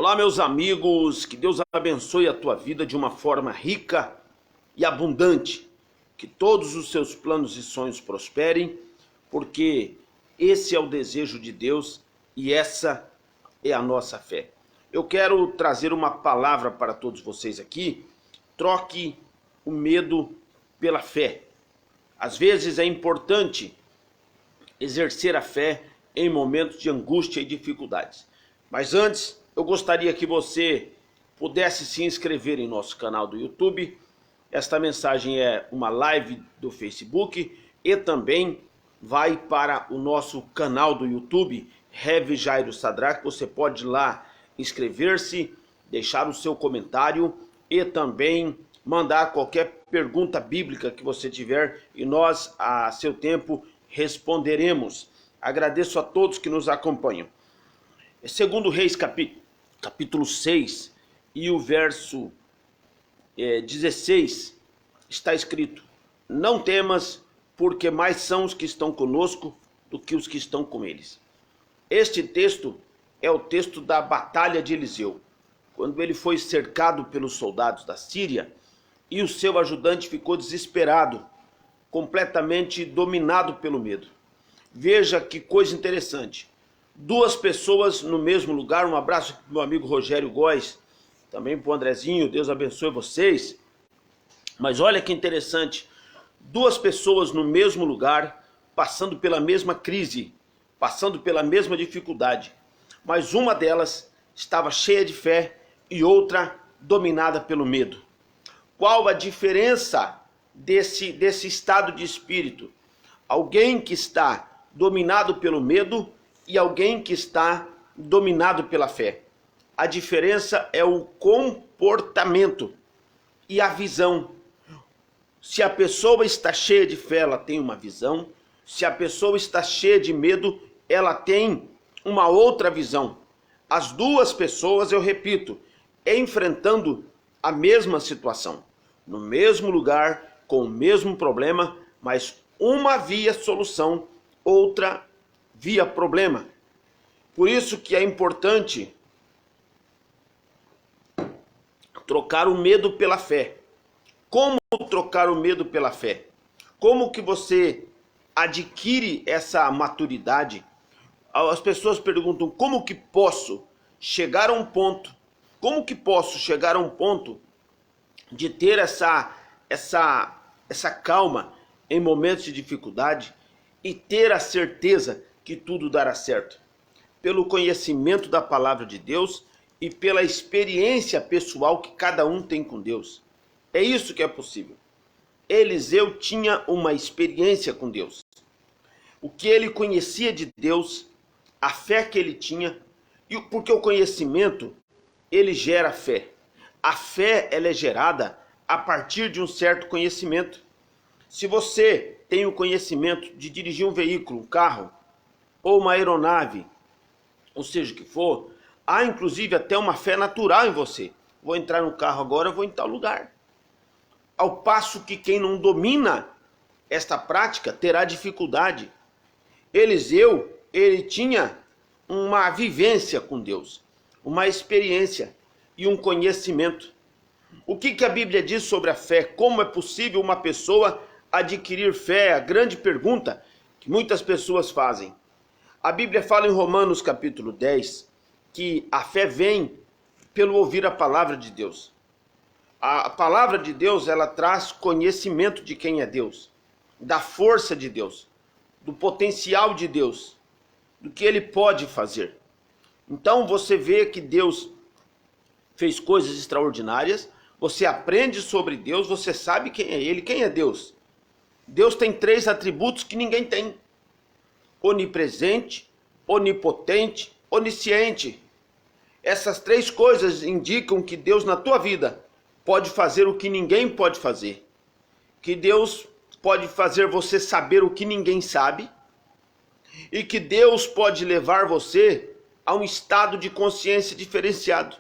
Olá, meus amigos, que Deus abençoe a tua vida de uma forma rica e abundante, que todos os seus planos e sonhos prosperem, porque esse é o desejo de Deus e essa é a nossa fé. Eu quero trazer uma palavra para todos vocês aqui. Troque o medo pela fé. Às vezes é importante exercer a fé em momentos de angústia e dificuldades. Mas antes, eu gostaria que você pudesse se inscrever em nosso canal do YouTube. Esta mensagem é uma live do Facebook e também vai para o nosso canal do YouTube, Rev Jairo Sadraque. Você pode ir lá inscrever-se, deixar o seu comentário e também mandar qualquer pergunta bíblica que você tiver e nós, a seu tempo, responderemos. Agradeço a todos que nos acompanham. Segundo Reis, capítulo 6 e o verso 16, está escrito: não temas, porque mais são os que estão conosco do que os que estão com eles. Este texto é o texto da batalha de Eliseu, quando ele foi cercado pelos soldados da Síria e o seu ajudante ficou desesperado, completamente dominado pelo medo. Veja que coisa interessante. Duas pessoas no mesmo lugar. Um abraço para o meu amigo Rogério Góes, também para o Andrezinho, Deus abençoe vocês. Mas olha que interessante, duas pessoas no mesmo lugar, passando pela mesma crise, passando pela mesma dificuldade. Mas uma delas estava cheia de fé e outra dominada pelo medo. Qual a diferença desse estado de espírito? Alguém que está dominado pelo medo e alguém que está dominado pela fé. A diferença é o comportamento e a visão. Se a pessoa está cheia de fé, ela tem uma visão. Se a pessoa está cheia de medo, ela tem uma outra visão. As duas pessoas, eu repito, enfrentando a mesma situação, no mesmo lugar, com o mesmo problema, mas uma via solução, outra via problema. Por isso que é importante trocar o medo pela fé. Como trocar o medo pela fé? Como que você adquire essa maturidade? As pessoas perguntam: como que posso chegar a um ponto? Como que posso chegar a um ponto de ter essa calma em momentos de dificuldade e ter a certeza que tudo dará certo? Pelo conhecimento da palavra de Deus e pela experiência pessoal que cada um tem com Deus. É isso que é possível. Eliseu tinha uma experiência com Deus. O que ele conhecia de Deus, a fé que ele tinha, porque o conhecimento, ele gera fé. A fé, ela é gerada a partir de um certo conhecimento. Se você tem o conhecimento de dirigir um veículo, um carro, ou uma aeronave, ou seja o que for, há inclusive até uma fé natural em você. Vou entrar no carro agora, vou em tal lugar. Ao passo que quem não domina esta prática terá dificuldade. Eliseu, ele tinha uma vivência com Deus, uma experiência e um conhecimento. O que a Bíblia diz sobre a fé? Como é possível uma pessoa adquirir fé? A grande pergunta que muitas pessoas fazem. A Bíblia fala em Romanos capítulo 10 que a fé vem pelo ouvir a palavra de Deus. A palavra de Deus, ela traz conhecimento de quem é Deus, da força de Deus, do potencial de Deus, do que ele pode fazer. Então você vê que Deus fez coisas extraordinárias, você aprende sobre Deus, você sabe quem é ele, quem é Deus. Deus tem 3 atributos que ninguém tem: onipresente, onipotente, onisciente. Essas 3 coisas indicam que Deus na tua vida pode fazer o que ninguém pode fazer. Que Deus pode fazer você saber o que ninguém sabe. E que Deus pode levar você a um estado de consciência diferenciado.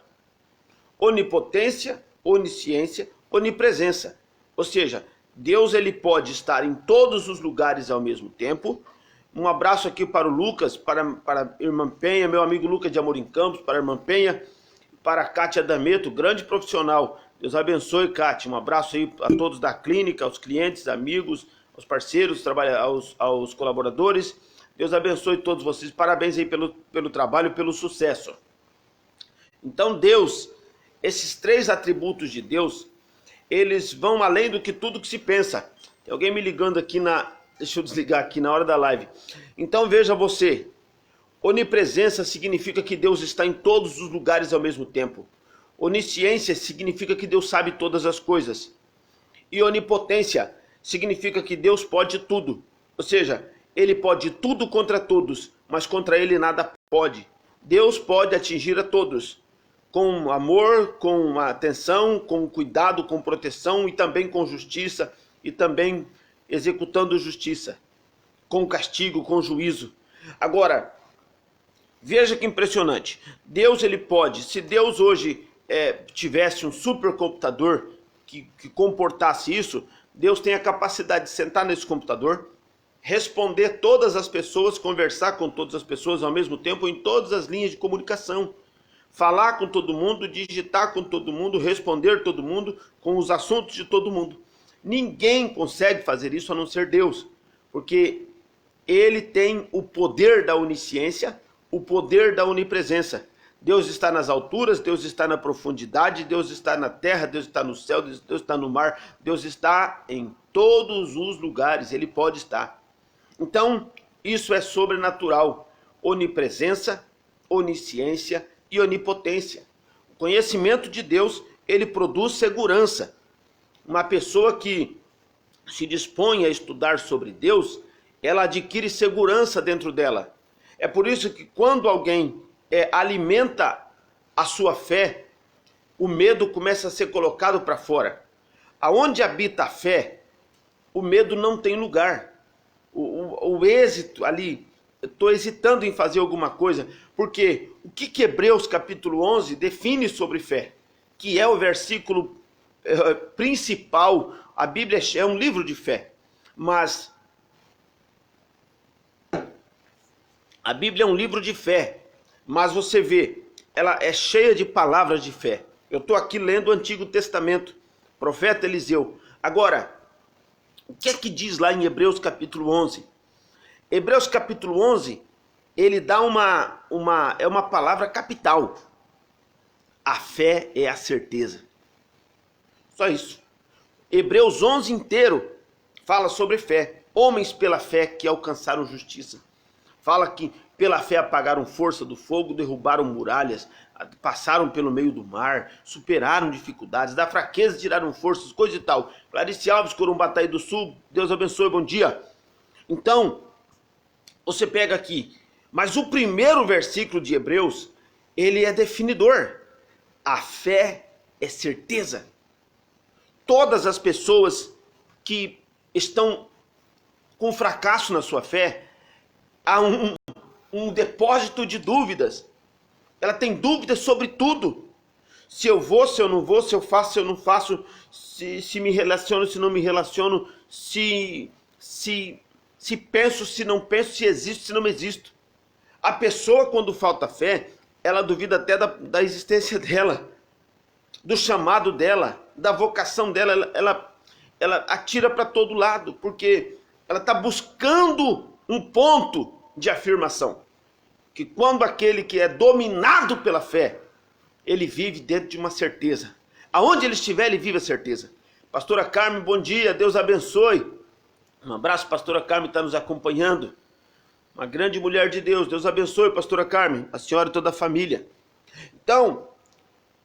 Onipotência, onisciência, onipresença. Ou seja, Deus, ele pode estar em todos os lugares ao mesmo tempo. Um abraço aqui para o Lucas, para a irmã Penha, meu amigo Lucas de Amorim Campos, para a irmã Penha, para a Kátia D'Ameto, grande profissional. Deus abençoe, Kátia. Um abraço aí a todos da clínica, aos clientes, amigos, aos parceiros, aos colaboradores. Deus abençoe todos vocês. Parabéns aí pelo trabalho, pelo sucesso. Então Deus, esses 3 atributos de Deus, eles vão além do que tudo que se pensa. Tem alguém me ligando aqui deixa eu desligar aqui na hora da live. Então veja você, onipresença significa que Deus está em todos os lugares ao mesmo tempo. Onisciência significa que Deus sabe todas as coisas. E onipotência significa que Deus pode tudo. Ou seja, Ele pode tudo contra todos, mas contra Ele nada pode. Deus pode atingir a todos, com amor, com atenção, com cuidado, com proteção e também com justiça e também executando justiça, com castigo, com juízo. Agora, veja que impressionante. Deus, ele pode, se Deus hoje tivesse um supercomputador que comportasse isso, Deus tem a capacidade de sentar nesse computador, responder todas as pessoas, conversar com todas as pessoas ao mesmo tempo em todas as linhas de comunicação, falar com todo mundo, digitar com todo mundo, responder todo mundo com os assuntos de todo mundo. Ninguém consegue fazer isso a não ser Deus, porque Ele tem o poder da onisciência, o poder da onipresença. Deus está nas alturas, Deus está na profundidade, Deus está na terra, Deus está no céu, Deus está no mar, Deus está em todos os lugares, Ele pode estar. Então, isso é sobrenatural. Onipresença, onisciência e onipotência. O conhecimento de Deus, ele produz segurança. Uma pessoa que se dispõe a estudar sobre Deus, ela adquire segurança dentro dela. É por isso que quando alguém alimenta a sua fé, o medo começa a ser colocado para fora. Aonde habita a fé, o medo não tem lugar. O êxito ali, estou hesitando em fazer alguma coisa, porque o que Hebreus capítulo 11 define sobre fé, que é o versículo principal. A Bíblia é um livro de fé, mas a Bíblia é um livro de fé, mas você vê, ela é cheia de palavras de fé. Eu estou aqui lendo o Antigo Testamento, profeta Eliseu. Agora, o que é que diz lá em Hebreus capítulo 11? Hebreus capítulo 11, ele dá uma palavra capital. A fé é a certeza. Só isso. Hebreus 11 inteiro fala sobre fé. Homens pela fé que alcançaram justiça. Fala que pela fé apagaram força do fogo, derrubaram muralhas, passaram pelo meio do mar, superaram dificuldades, da fraqueza tiraram forças, coisa e tal. Clarice Alves, Corumbataí do Sul, Deus abençoe, bom dia. Então, você pega aqui, mas o primeiro versículo de Hebreus, ele é definidor. A fé é certeza. Todas as pessoas que estão com fracasso na sua fé, há um depósito de dúvidas. Ela tem dúvidas sobre tudo. Se eu vou, se eu não vou, se eu faço, se eu não faço, se me relaciono, se não me relaciono, se penso, se não penso, se existo, se não existo. A pessoa, quando falta fé, ela duvida até da existência dela, do chamado dela, da vocação dela. Ela atira para todo lado, porque ela está buscando um ponto de afirmação. Que quando aquele que é dominado pela fé, ele vive dentro de uma certeza. Aonde ele estiver, ele vive a certeza. Pastora Carmen, bom dia, Deus abençoe. Um abraço, pastora Carmen, está nos acompanhando. Uma grande mulher de Deus, Deus abençoe, pastora Carmen, a senhora e toda a família. Então,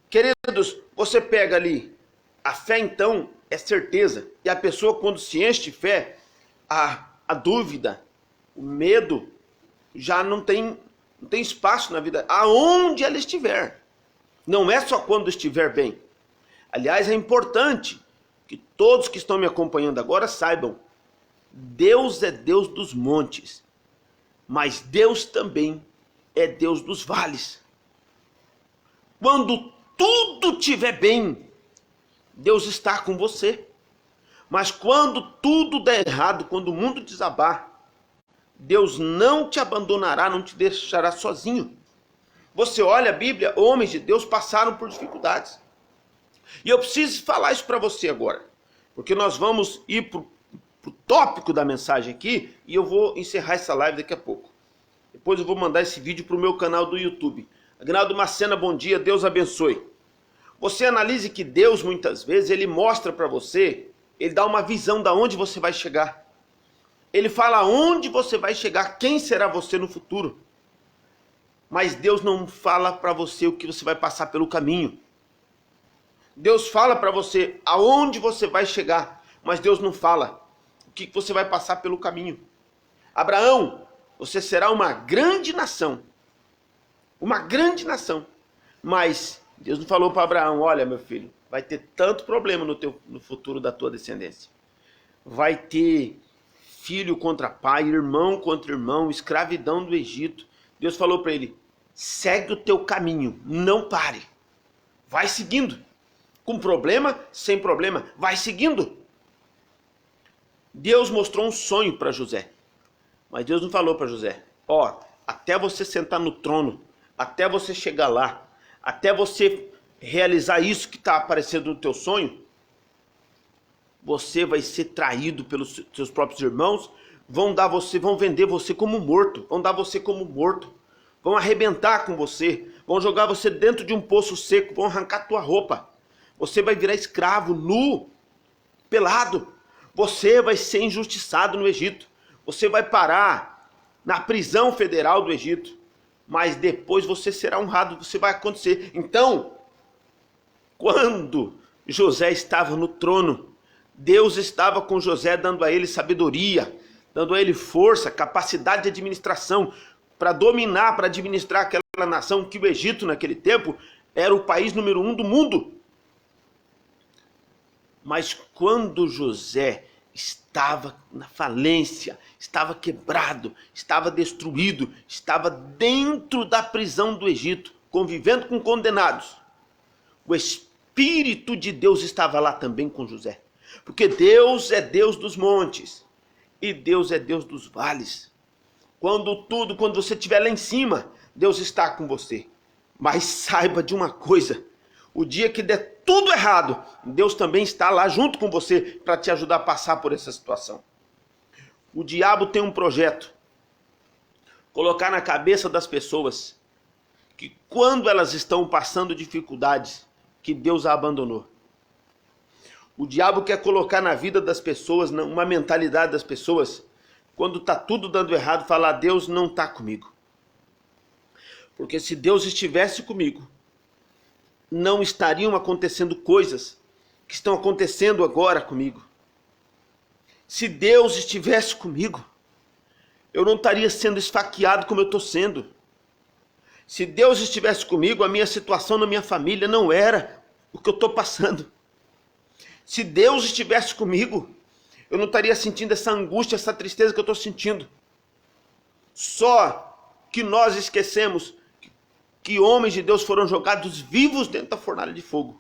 queridos, você pega ali, a fé então é certeza. E a pessoa quando se enche de fé, a dúvida, o medo, já não tem espaço na vida, aonde ela estiver. Não é só quando estiver bem. Aliás, é importante que todos que estão me acompanhando agora saibam, Deus é Deus dos montes, mas Deus também é Deus dos vales. Quando tudo estiver bem, Deus está com você. Mas quando tudo der errado, quando o mundo desabar, Deus não te abandonará, não te deixará sozinho. Você olha a Bíblia, homens de Deus passaram por dificuldades. E eu preciso falar isso para você agora, porque nós vamos ir para o tópico da mensagem aqui, e eu vou encerrar essa live daqui a pouco. Depois eu vou mandar esse vídeo para o meu canal do YouTube. Agnaldo Macena, bom dia, Deus abençoe. Você analise que Deus, muitas vezes, ele mostra para você, ele dá uma visão de onde você vai chegar. Ele fala aonde você vai chegar, quem será você no futuro. Mas Deus não fala para você o que você vai passar pelo caminho. Deus fala para você aonde você vai chegar, mas Deus não fala o que você vai passar pelo caminho. Abraão, você será uma grande nação. Uma grande nação. Mas Deus não falou para Abraão, olha meu filho, vai ter tanto problema no futuro da tua descendência. Vai ter filho contra pai, irmão contra irmão, escravidão do Egito. Deus falou para ele, segue o teu caminho, não pare. Vai seguindo. Com problema, sem problema, vai seguindo. Deus mostrou um sonho para José. Mas Deus não falou para José, ó, até você sentar no trono, até você chegar lá, até você realizar isso que está aparecendo no teu sonho, você vai ser traído pelos seus próprios irmãos, vão vender você como morto, vão dar você como morto, vão arrebentar com você, vão jogar você dentro de um poço seco, vão arrancar tua roupa, você vai virar escravo, nu, pelado, você vai ser injustiçado no Egito, você vai parar na prisão federal do Egito, mas depois você será honrado, você vai acontecer. Então, quando José estava no trono, Deus estava com José dando a ele sabedoria, dando a ele força, capacidade de administração, para dominar, para administrar aquela nação, que o Egito naquele tempo era o país número 1 do mundo. Mas quando José estava na falência, estava quebrado, estava destruído, estava dentro da prisão do Egito, convivendo com condenados, o Espírito de Deus estava lá também com José. Porque Deus é Deus dos montes e Deus é Deus dos vales. Quando você estiver lá em cima, Deus está com você. Mas saiba de uma coisa, o dia que der tudo errado, Deus também está lá junto com você para te ajudar a passar por essa situação. O diabo tem um projeto, colocar na cabeça das pessoas que quando elas estão passando dificuldades, que Deus a abandonou. O diabo quer colocar na vida das pessoas, uma mentalidade das pessoas, quando está tudo dando errado, falar, Deus não está comigo. Porque se Deus estivesse comigo, não estariam acontecendo coisas que estão acontecendo agora comigo. Se Deus estivesse comigo, eu não estaria sendo esfaqueado como eu estou sendo. Se Deus estivesse comigo, a minha situação na minha família não era o que eu estou passando. Se Deus estivesse comigo, eu não estaria sentindo essa angústia, essa tristeza que eu estou sentindo. Só que nós esquecemos que homens de Deus foram jogados vivos dentro da fornalha de fogo.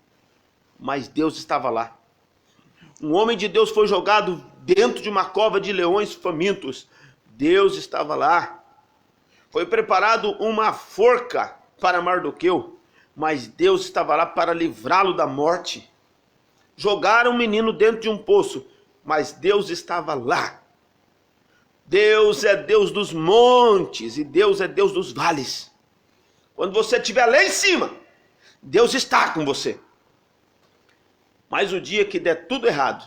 Mas Deus estava lá. Um homem de Deus foi jogado dentro de uma cova de leões famintos. Deus estava lá. Foi preparado uma forca para Mardoqueu, mas Deus estava lá para livrá-lo da morte. Jogaram o menino dentro de um poço, mas Deus estava lá. Deus é Deus dos montes e Deus é Deus dos vales. Quando você estiver lá em cima, Deus está com você. Mas o dia que der tudo errado,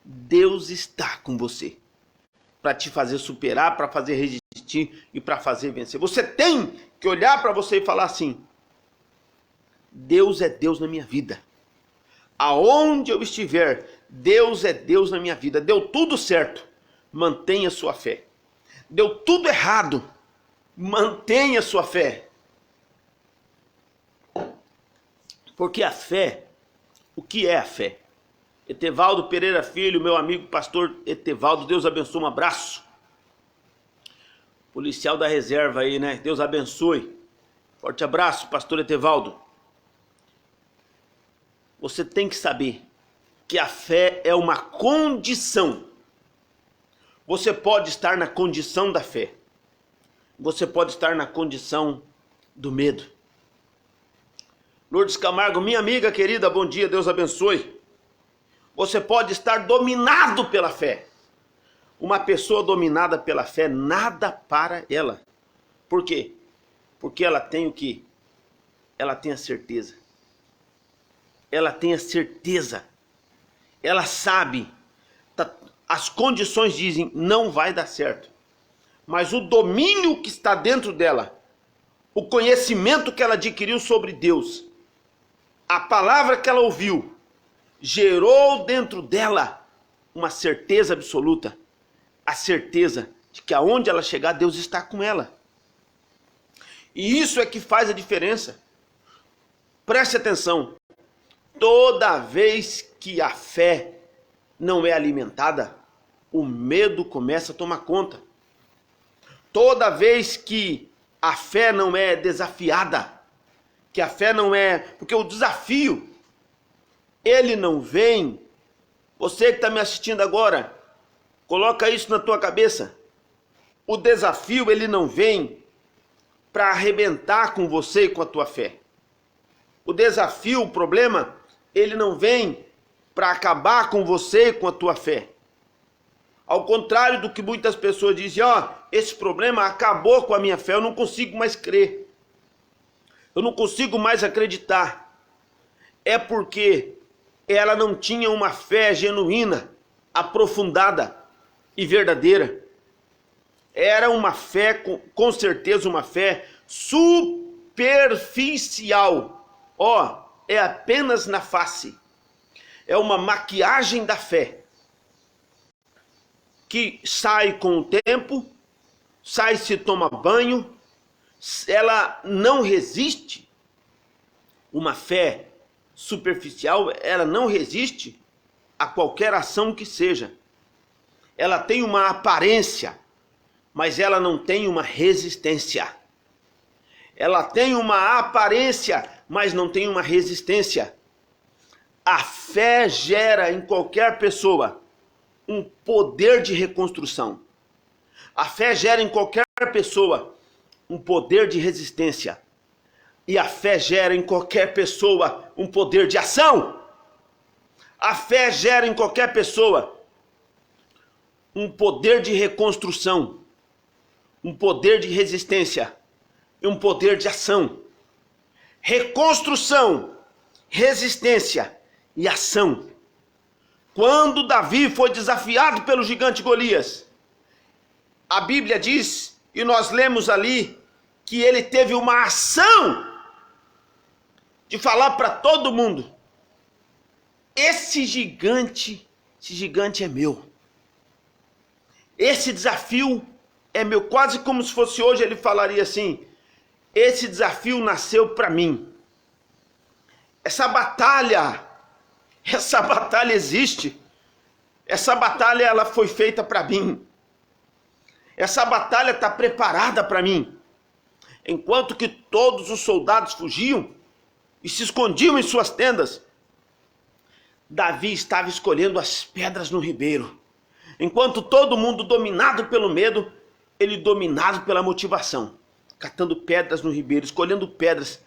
Deus está com você. Para te fazer superar, para fazer resistir e para fazer vencer. Você tem que olhar para você e falar assim, Deus é Deus na minha vida. Aonde eu estiver, Deus é Deus na minha vida. Deu tudo certo, mantenha sua fé. Deu tudo errado, mantenha sua fé. Porque a fé, o que é a fé? Etevaldo Pereira Filho, meu amigo pastor Etevaldo, Deus abençoe, um abraço. Policial da reserva aí, né? Deus abençoe. Forte abraço, pastor Etevaldo. Você tem que saber que a fé é uma condição. Você pode estar na condição da fé. Você pode estar na condição do medo. Lourdes Camargo, minha amiga querida, bom dia, Deus abençoe. Você pode estar dominado pela fé. Uma pessoa dominada pela fé, nada para ela. Por quê? Porque ela tem o quê? Ela tem a certeza. Ela tem a certeza. Ela sabe. As condições dizem, não vai dar certo. Mas o domínio que está dentro dela, o conhecimento que ela adquiriu sobre Deus, a palavra que ela ouviu, gerou dentro dela uma certeza absoluta. A certeza de que aonde ela chegar, Deus está com ela. E isso é que faz a diferença. Preste atenção. Toda vez que a fé não é alimentada, o medo começa a tomar conta. Toda vez que a fé não é desafiada, que a fé não é... Porque o desafio, ele não vem... Você que está me assistindo agora, coloca isso na tua cabeça. O desafio, ele não vem para arrebentar com você e com a tua fé. O desafio, o problema, ele não vem para acabar com você e com a tua fé. Ao contrário do que muitas pessoas dizem, esse problema acabou com a minha fé, eu não consigo mais crer. Eu não consigo mais acreditar. É porque ela não tinha uma fé genuína, aprofundada e verdadeira. Era uma fé, com certeza uma fé superficial. É apenas na face. É uma maquiagem da fé. Que sai com o tempo, sai se toma banho, ela não resiste. Uma fé superficial, ela não resiste a qualquer ação que seja. Ela tem uma aparência, mas ela não tem uma resistência. Ela tem uma aparência, mas não tem uma resistência. A fé gera em qualquer pessoa um poder de reconstrução. A fé gera em qualquer pessoa um poder de resistência. E a fé gera em qualquer pessoa um poder de ação. A fé gera em qualquer pessoa um poder de reconstrução, um poder de resistência e um poder de ação. Reconstrução, resistência e ação. Quando Davi foi desafiado pelo gigante Golias, a Bíblia diz, e nós lemos ali, que ele teve uma ação de falar para todo mundo, esse gigante é meu. Esse desafio é meu. Quase como se fosse hoje ele falaria assim, esse desafio nasceu para mim. Essa batalha existe. Essa batalha ela foi feita para mim. Essa batalha está preparada para mim. Enquanto que todos os soldados fugiam e se escondiam em suas tendas, Davi estava escolhendo as pedras no ribeiro. Enquanto todo mundo dominado pelo medo, ele dominado pela motivação. Catando pedras no ribeiro, escolhendo pedras,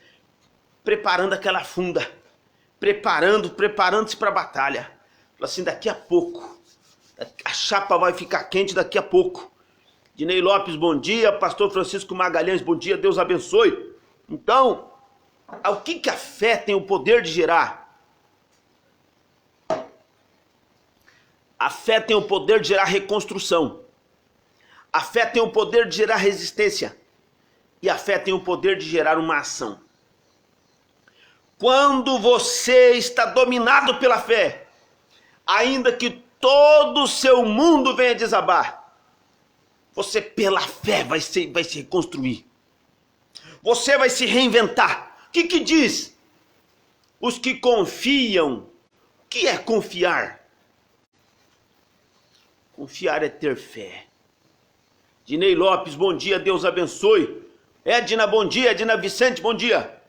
preparando aquela funda. Preparando-se para a batalha. Falou assim, daqui a pouco, a chapa vai ficar quente daqui a pouco. Dinei Lopes, bom dia. Pastor Francisco Magalhães, bom dia. Deus abençoe. Então, o que a fé tem o poder de gerar? A fé tem o poder de gerar reconstrução. A fé tem o poder de gerar resistência. E a fé tem o poder de gerar uma ação. Quando você está dominado pela fé, ainda que todo o seu mundo venha desabar, você pela fé vai se reconstruir. Você vai se reinventar. O que diz? Os que confiam. O que é confiar? Confiar é ter fé. Dinei Lopes, bom dia, Deus abençoe. Edna, bom dia. Edna Vicente, bom dia.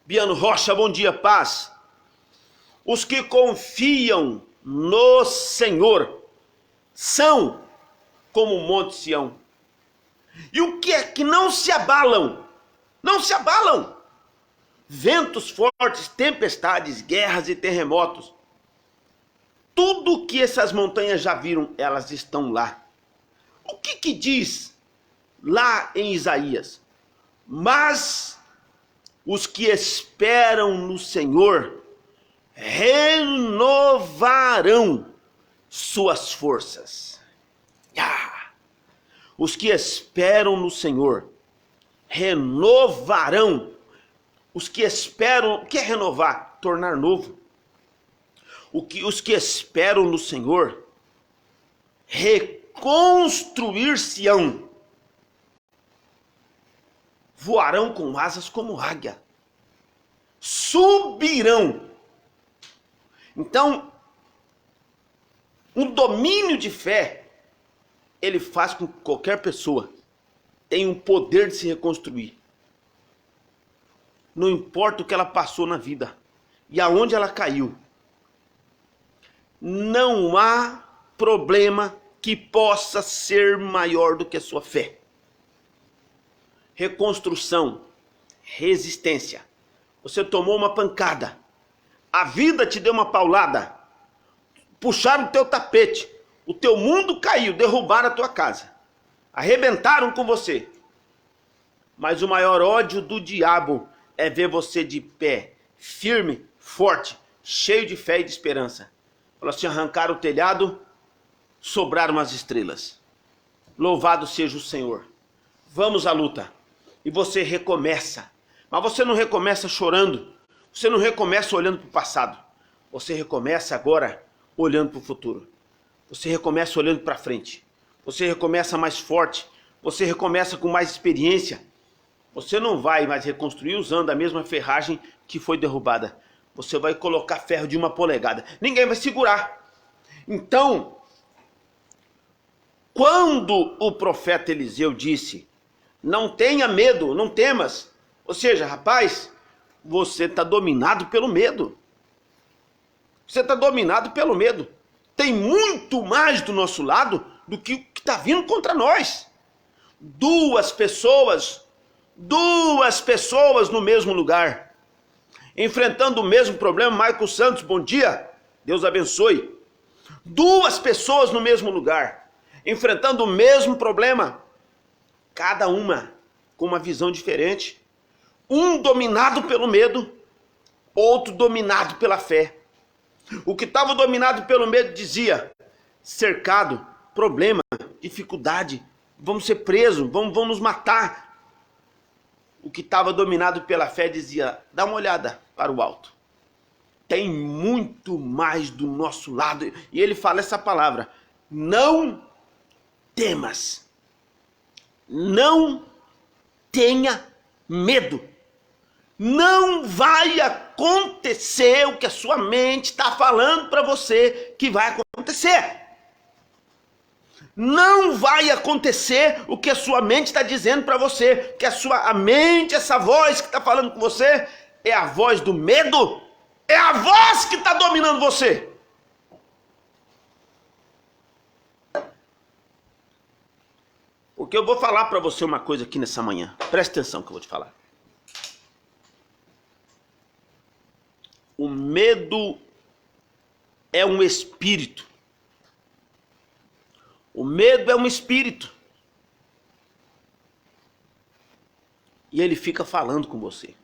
Biano Rocha, bom dia, paz. Os que confiam no Senhor são como o Monte Sião. E o que é que não se abalam? não se abalam. Ventos fortes, tempestades, guerras e terremotos. Tudo que essas montanhas já viram, elas estão lá. O que diz lá em Isaías? Mas os que esperam no Senhor renovarão suas forças. Os que esperam no Senhor renovarão. Os que esperam, o que é renovar? Tornar novo. Os que esperam no Senhor reconstruir-se-ão. Voarão com asas como águia. Subirão. Então, um domínio de fé, ele faz com que qualquer pessoa tenha um poder de se reconstruir. Não importa o que ela passou na vida e aonde ela caiu. Não há problema que possa ser maior do que a sua fé. Reconstrução, resistência. Você tomou uma pancada, a vida te deu uma paulada, puxaram o teu tapete, o teu mundo caiu, derrubaram a tua casa, arrebentaram com você. Mas o maior ódio do diabo é ver você de pé, firme, forte, cheio de fé e de esperança. Falou assim: arrancaram o telhado, sobraram as estrelas. Louvado seja o Senhor. Vamos à luta. E você recomeça. Mas você não recomeça chorando. Você não recomeça olhando para o passado. Você recomeça agora olhando para o futuro. Você recomeça olhando para frente. Você recomeça mais forte. Você recomeça com mais experiência. Você não vai mais reconstruir usando a mesma ferragem que foi derrubada. Você vai colocar ferro de 1 polegada. Ninguém vai segurar. Então, quando o profeta Eliseu disse: não tenha medo, não temas. Ou seja, rapaz, você está dominado pelo medo. Você está dominado pelo medo. Tem muito mais do nosso lado do que o que está vindo contra nós. Duas pessoas no mesmo lugar, enfrentando o mesmo problema. Michael Santos, bom dia, Deus abençoe. Duas pessoas no mesmo lugar, enfrentando o mesmo problema, cada uma com uma visão diferente. Um dominado pelo medo, outro dominado pela fé. O que estava dominado pelo medo dizia: cercado, problema, dificuldade, vamos ser presos, vamos nos matar. O que estava dominado pela fé dizia: dá uma olhada para o alto. Tem muito mais do nosso lado. E ele fala essa palavra: não temas. Não tenha medo. Não vai acontecer o que a sua mente está falando para você que vai acontecer. Não vai acontecer o que a sua mente está dizendo para você. Que a mente, essa voz que está falando com você, é a voz do medo. É a voz que está dominando você. Porque eu vou falar para você uma coisa aqui nessa manhã. Preste atenção que eu vou te falar. O medo é um espírito. O medo é um espírito. E ele fica falando com você.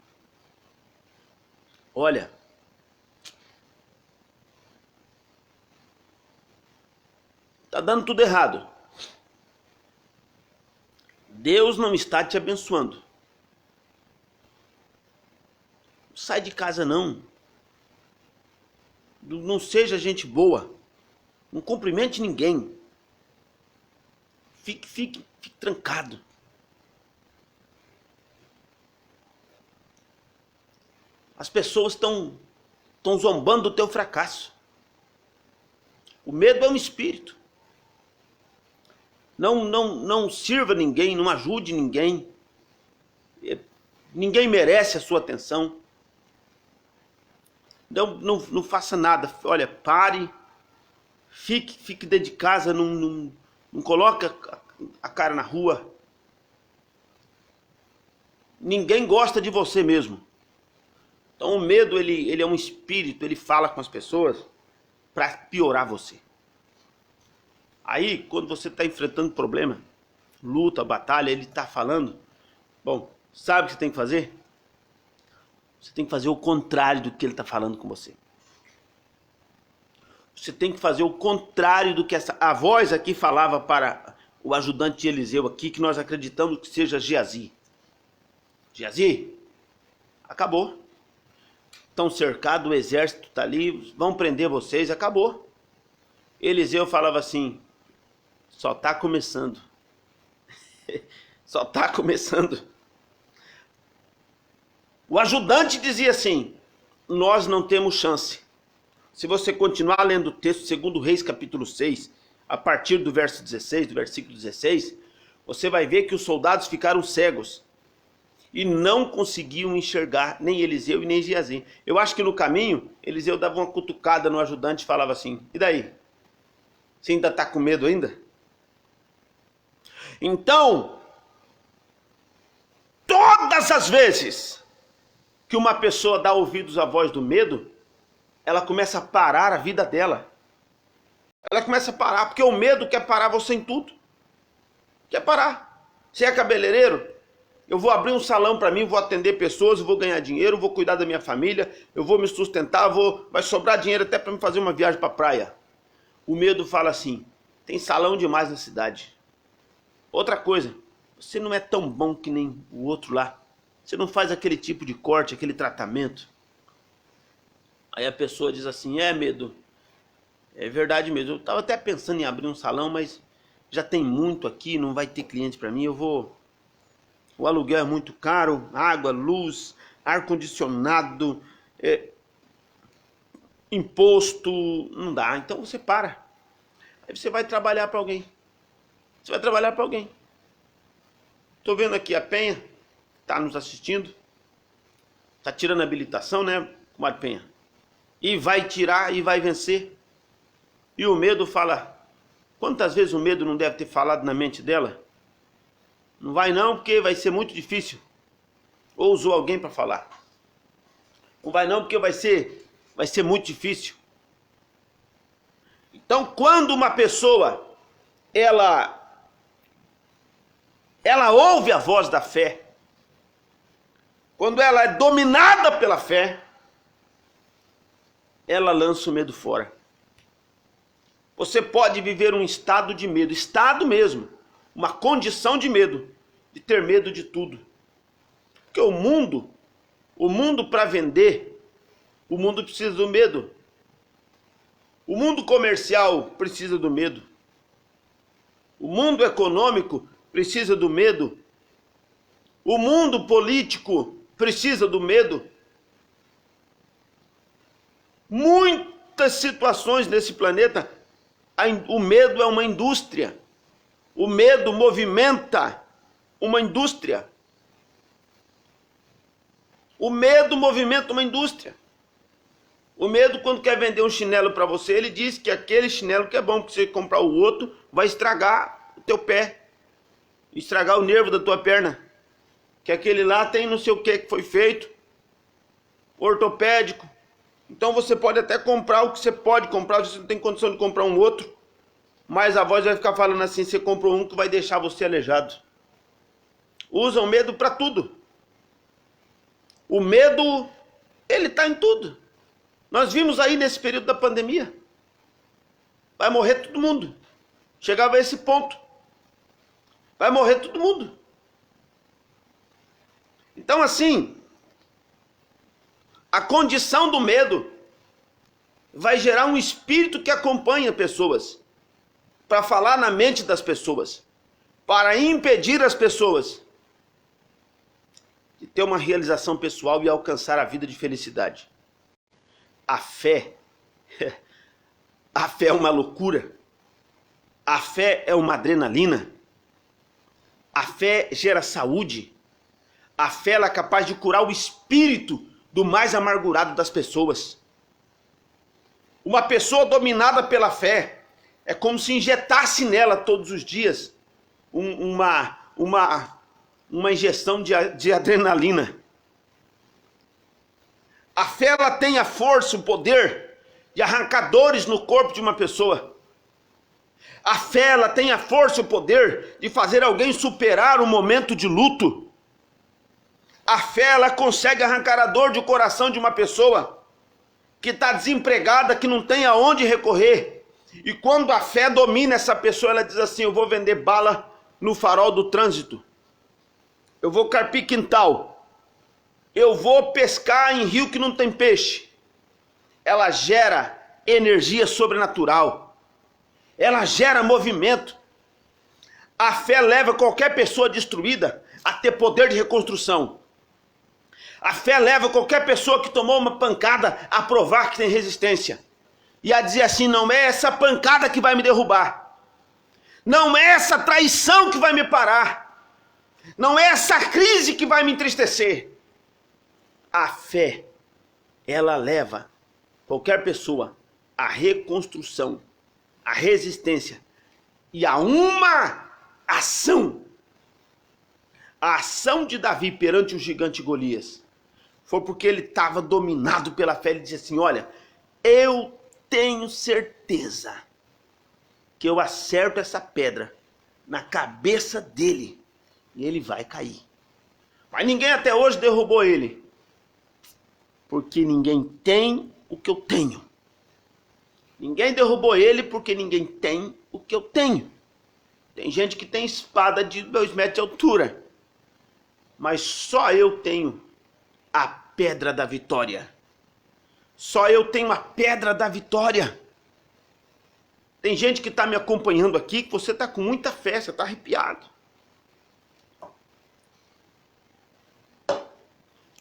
Olha, tá dando tudo errado. Deus não está te abençoando. Não sai de casa não. Não seja gente boa. Não cumprimente ninguém. Fique trancado. As pessoas estão zombando do teu fracasso. O medo é um espírito. Não sirva ninguém, não ajude ninguém. Ninguém merece a sua atenção. Não faça nada. Olha, pare. Fique dentro de casa. Não coloque a cara na rua. ninguém gosta de você mesmo. Então o medo, ele é um espírito, ele fala com as pessoas para piorar você. Aí, quando você está enfrentando problema, luta, batalha, ele está falando, bom, sabe o que você tem que fazer? Você tem que fazer o contrário do que ele está falando com você. Você tem que fazer o contrário do que a voz aqui falava para o ajudante de Eliseu aqui, que nós acreditamos que seja Geazi. Geazi, acabou. Estão cercados, o exército está ali, vão prender vocês, acabou. Eliseu falava assim, só está começando. Só está começando. O ajudante dizia assim, nós não temos chance. Se você continuar lendo o texto, 2 Reis capítulo 6, a partir do verso 16, do versículo 16, você vai ver que os soldados ficaram cegos e não conseguiam enxergar nem Eliseu e nem Geazi. Eu acho que no caminho, Eliseu dava uma cutucada no ajudante e falava assim, e daí? Você ainda está com medo ainda? Então, todas as vezes que uma pessoa dá ouvidos à voz do medo, ela começa a parar a vida dela. Ela começa a parar, porque o medo quer parar você em tudo. Quer parar. Você é cabeleireiro? Eu vou abrir um salão para mim, vou atender pessoas, vou ganhar dinheiro, vou cuidar da minha família, eu vou me sustentar, vai sobrar dinheiro até para me fazer uma viagem para a praia. O medo fala assim, tem salão demais na cidade. Outra coisa, você não é tão bom que nem o outro lá. Você não faz aquele tipo de corte, aquele tratamento. Aí a pessoa diz assim, medo, é verdade mesmo. Eu estava até pensando em abrir um salão, mas já tem muito aqui, não vai ter cliente para mim, o aluguel é muito caro, água, luz, ar-condicionado, imposto, não dá. Então você para. Aí você vai trabalhar para alguém. Você vai trabalhar para alguém. Estou vendo aqui a Penha, está nos assistindo. Está tirando a habilitação, né, comadre Penha? E vai tirar e vai vencer. E o medo fala, quantas vezes o medo não deve ter falado na mente dela? Não vai não, porque vai ser muito difícil. Ou usou alguém para falar. Não vai não, porque vai ser muito difícil. Então, quando uma pessoa, ela ouve a voz da fé, quando ela é dominada pela fé, ela lança o medo fora. Você pode viver um estado de medo, estado mesmo, uma condição de medo, de ter medo de tudo. Porque o mundo para vender, o mundo precisa do medo. O mundo comercial precisa do medo. O mundo econômico precisa do medo. O mundo político precisa do medo. Muitas situações nesse planeta, o medo é uma indústria. O medo movimenta uma indústria. O medo movimenta uma indústria. O medo, quando quer vender um chinelo para você, ele diz que aquele chinelo que é bom, porque você comprar o outro, vai estragar o teu pé, estragar o nervo da tua perna. Que aquele lá tem não sei o que foi feito, ortopédico. Então você pode até comprar o que você pode comprar, você não tem condição de comprar um outro, mas a voz vai ficar falando assim, você comprou um que vai deixar você aleijado. Usam medo para tudo. O medo, ele está em tudo. Nós vimos aí nesse período da pandemia. Vai morrer todo mundo. Chegava a esse ponto. Vai morrer todo mundo. Então assim, a condição do medo vai gerar um espírito que acompanha pessoas, para falar na mente das pessoas, para impedir as pessoas de ter uma realização pessoal e alcançar a vida de felicidade. A fé é uma loucura. A fé é uma adrenalina. A fé gera saúde. A fé ela é capaz de curar o espírito do mais amargurado das pessoas. Uma pessoa dominada pela fé é como se injetasse nela todos os dias uma injeção de adrenalina. A fé, ela tem a força, o poder de arrancar dores no corpo de uma pessoa. A fé, ela tem a força e o poder de fazer alguém superar um momento de luto. A fé, ela consegue arrancar a dor do coração de uma pessoa que está desempregada, que não tem aonde recorrer. E quando a fé domina essa pessoa, ela diz assim: eu vou vender bala no farol do trânsito. Eu vou carpir quintal. Eu vou pescar em rio que não tem peixe. Ela gera energia sobrenatural. Ela gera movimento. A fé leva qualquer pessoa destruída a ter poder de reconstrução. A fé leva qualquer pessoa que tomou uma pancada a provar que tem resistência. E a dizer assim: não é essa pancada que vai me derrubar. Não é essa traição que vai me parar. Não é essa crise que vai me entristecer. A fé, ela leva qualquer pessoa à reconstrução, à resistência e a uma ação. A ação de Davi perante o gigante Golias foi porque ele estava dominado pela fé. Ele disse assim: olha, eu tenho certeza que eu acerto essa pedra na cabeça dele e ele vai cair. Mas ninguém até hoje derrubou ele, porque ninguém tem o que eu tenho. Ninguém derrubou ele porque ninguém tem o que eu tenho. Tem gente que tem espada de 2 metros de altura, mas só eu tenho a pedra da vitória. Só eu tenho a pedra da vitória. Tem gente que está me acompanhando aqui, que você está com muita fé, você está arrepiado.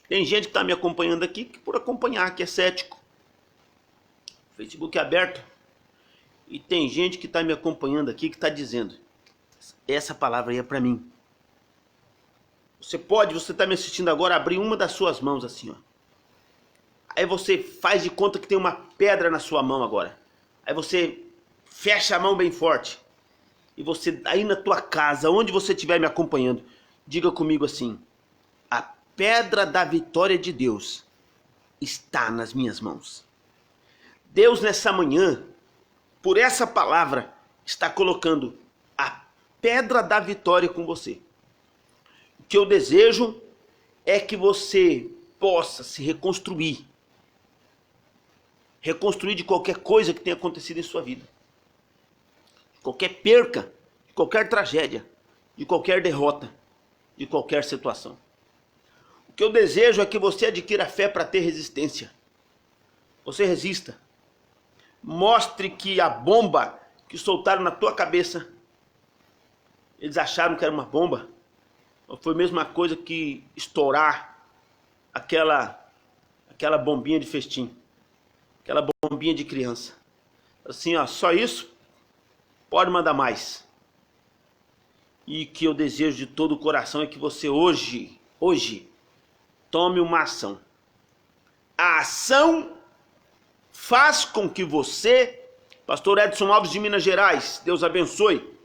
Tem gente que está me acompanhando aqui, que por acompanhar, que é cético. O Facebook é aberto. E tem gente que está me acompanhando aqui, que está dizendo: essa palavra aí é para mim. Você está me assistindo agora, abrir uma das suas mãos assim, ó. Aí você faz de conta que tem uma pedra na sua mão agora. Aí você fecha a mão bem forte. E você, aí na tua casa, onde você estiver me acompanhando, diga comigo assim: a pedra da vitória de Deus está nas minhas mãos. Deus nessa manhã, por essa palavra, está colocando a pedra da vitória com você. O que eu desejo é que você possa se reconstruir. Reconstruir de qualquer coisa que tenha acontecido em sua vida. De qualquer perca, de qualquer tragédia, de qualquer derrota, de qualquer situação. O que eu desejo é que você adquira fé para ter resistência. Você resista. Mostre que a bomba que soltaram na tua cabeça, eles acharam que era uma bomba. Foi a mesma coisa que estourar aquela bombinha de festim. Aquela bombinha de criança. Assim, ó, só isso? Pode mandar mais. E que eu desejo de todo o coração é que você hoje, tome uma ação. A ação faz com que você, pastor Edson Alves de Minas Gerais, Deus abençoe,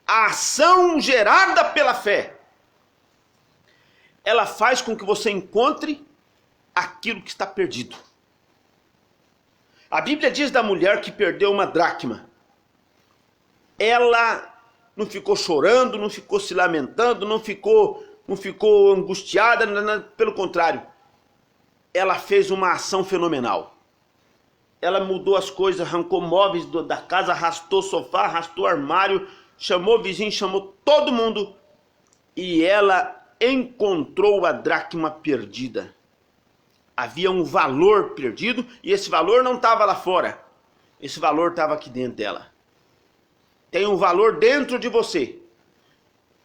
a ação gerada pela fé, ela faz com que você encontre aquilo que está perdido. A Bíblia diz da mulher que perdeu uma dracma. Ela não ficou chorando, não ficou se lamentando, não ficou angustiada, pelo contrário. Ela fez uma ação fenomenal. Ela mudou as coisas, arrancou móveis da casa, arrastou sofá, arrastou armário, chamou o vizinho, chamou todo mundo. E ela encontrou a dracma perdida. Havia um valor perdido e esse valor não estava lá fora. Esse valor estava aqui dentro dela. Tem um valor dentro de você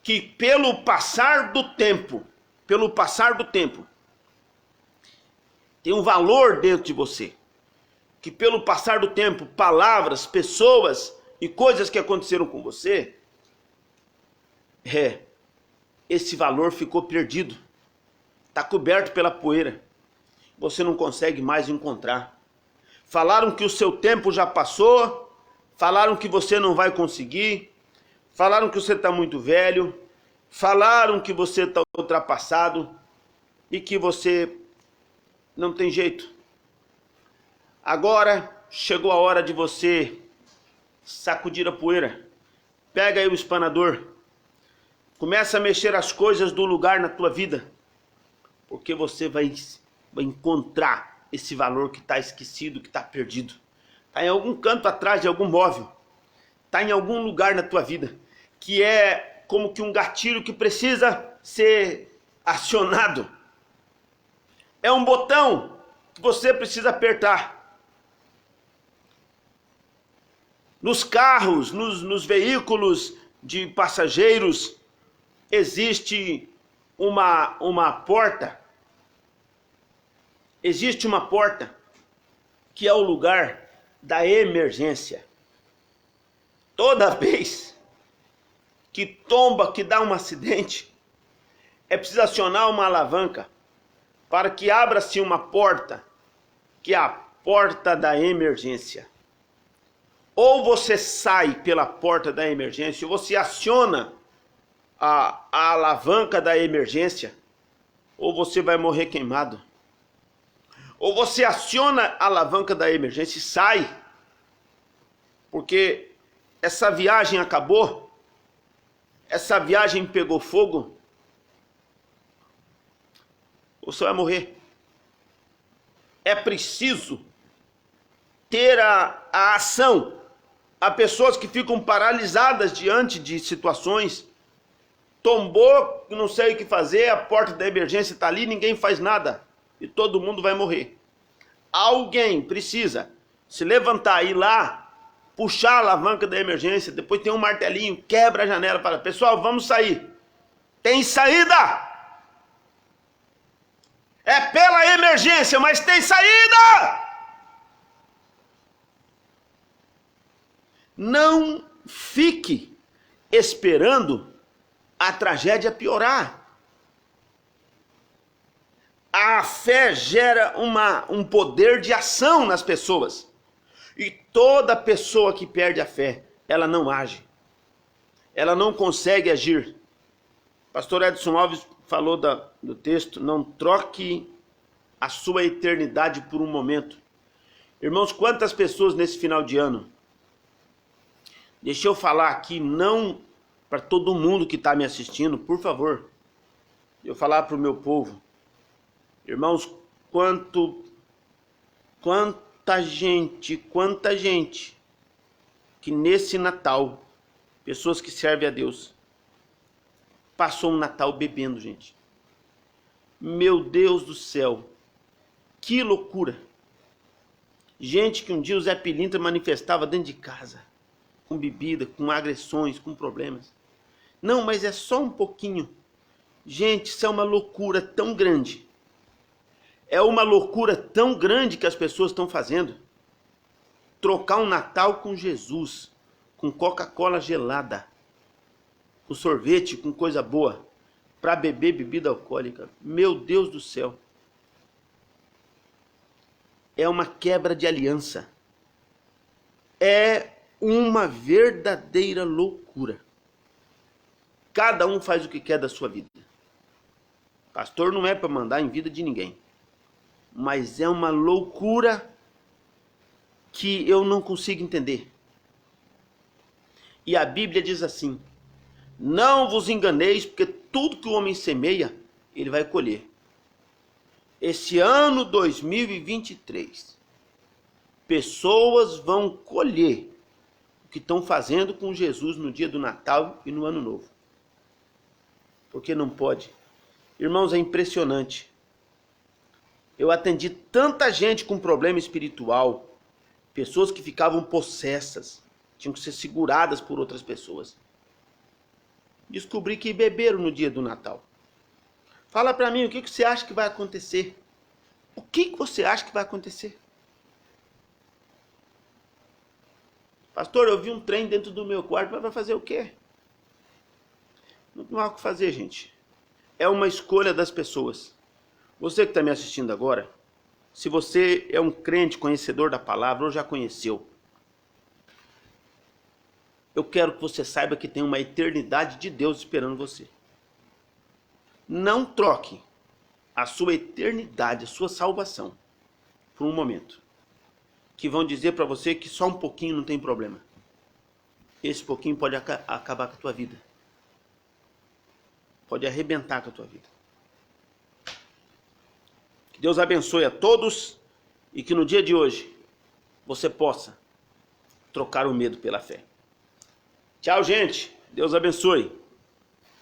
que pelo passar do tempo, tem um valor dentro de você que pelo passar do tempo, palavras, pessoas e coisas que aconteceram com você, esse valor ficou perdido. Está coberto pela poeira. Você não consegue mais encontrar. Falaram que o seu tempo já passou, falaram que você não vai conseguir, falaram que você está muito velho, Falaram que você está ultrapassado e que você não tem jeito. Agora chegou a hora de você sacudir a poeira. Pega aí o espanador. Começa a mexer as coisas do lugar na tua vida. Porque você vai encontrar esse valor que está esquecido, que está perdido. Está em algum canto atrás de algum móvel. Está em algum lugar na tua vida. Que é como que um gatilho que precisa ser acionado. É um botão que você precisa apertar. Nos carros, nos veículos de passageiros, existe uma porta. Existe uma porta que é o lugar da emergência. Toda vez que tomba, que dá um acidente, é preciso acionar uma alavanca para que abra-se uma porta, que é a porta da emergência. Ou você sai pela porta da emergência, ou você aciona a alavanca da emergência, ou você vai morrer queimado. Ou você aciona a alavanca da emergência e sai, porque essa viagem acabou, essa viagem pegou fogo, ou você vai morrer. É preciso ter a ação. Há pessoas que ficam paralisadas diante de situações. Tombou, não sei o que fazer, a porta da emergência está ali, ninguém faz nada. E todo mundo vai morrer. Alguém precisa se levantar, ir lá, puxar a alavanca da emergência, depois tem um martelinho, quebra a janela, fala, pessoal, vamos sair. Tem saída! É pela emergência, mas tem saída! Não fique esperando a tragédia piorar. A fé gera um poder de ação nas pessoas. E toda pessoa que perde a fé, ela não age. Ela não consegue agir. Pastor Edson Alves falou do texto, não troque a sua eternidade por um momento. Irmãos, quantas pessoas nesse final de ano, deixa eu falar aqui, não para todo mundo que está me assistindo, por favor, eu falar para o meu povo, irmãos, quanta gente que nesse Natal, pessoas que servem a Deus, passou um Natal bebendo, gente. Meu Deus do céu, que loucura. Gente que um dia o Zé Pilintra manifestava dentro de casa, com bebida, com agressões, com problemas. Não, mas é só um pouquinho. Gente, isso é uma loucura tão grande. É uma loucura tão grande que as pessoas estão fazendo. Trocar um Natal com Jesus, com Coca-Cola gelada, com sorvete, com coisa boa, para beber bebida alcoólica. Meu Deus do céu. É uma quebra de aliança. É uma verdadeira loucura. Cada um faz o que quer da sua vida. Pastor não é para mandar em vida de ninguém. Mas é uma loucura que eu não consigo entender. E a Bíblia diz assim: não vos enganeis, porque tudo que o homem semeia, ele vai colher. Esse ano 2023, pessoas vão colher o que estão fazendo com Jesus no dia do Natal e no Ano Novo. Porque não pode. Irmãos, é impressionante. Eu atendi tanta gente com problema espiritual, pessoas que ficavam possessas, tinham que ser seguradas por outras pessoas. Descobri que beberam no dia do Natal. Fala para mim, o que você acha que vai acontecer? O que você acha que vai acontecer? Pastor, eu vi um trem dentro do meu quarto, vai fazer o quê? Não há o que fazer, gente. É uma escolha das pessoas. Você que está me assistindo agora, se você é um crente conhecedor da palavra ou já conheceu, eu quero que você saiba que tem uma eternidade de Deus esperando você. Não troque a sua eternidade, a sua salvação, por um momento. Que vão dizer para você que só um pouquinho não tem problema. Esse pouquinho pode acabar com a tua vida. Pode arrebentar com a tua vida. Que Deus abençoe a todos e que no dia de hoje você possa trocar o medo pela fé. Tchau, gente. Deus abençoe.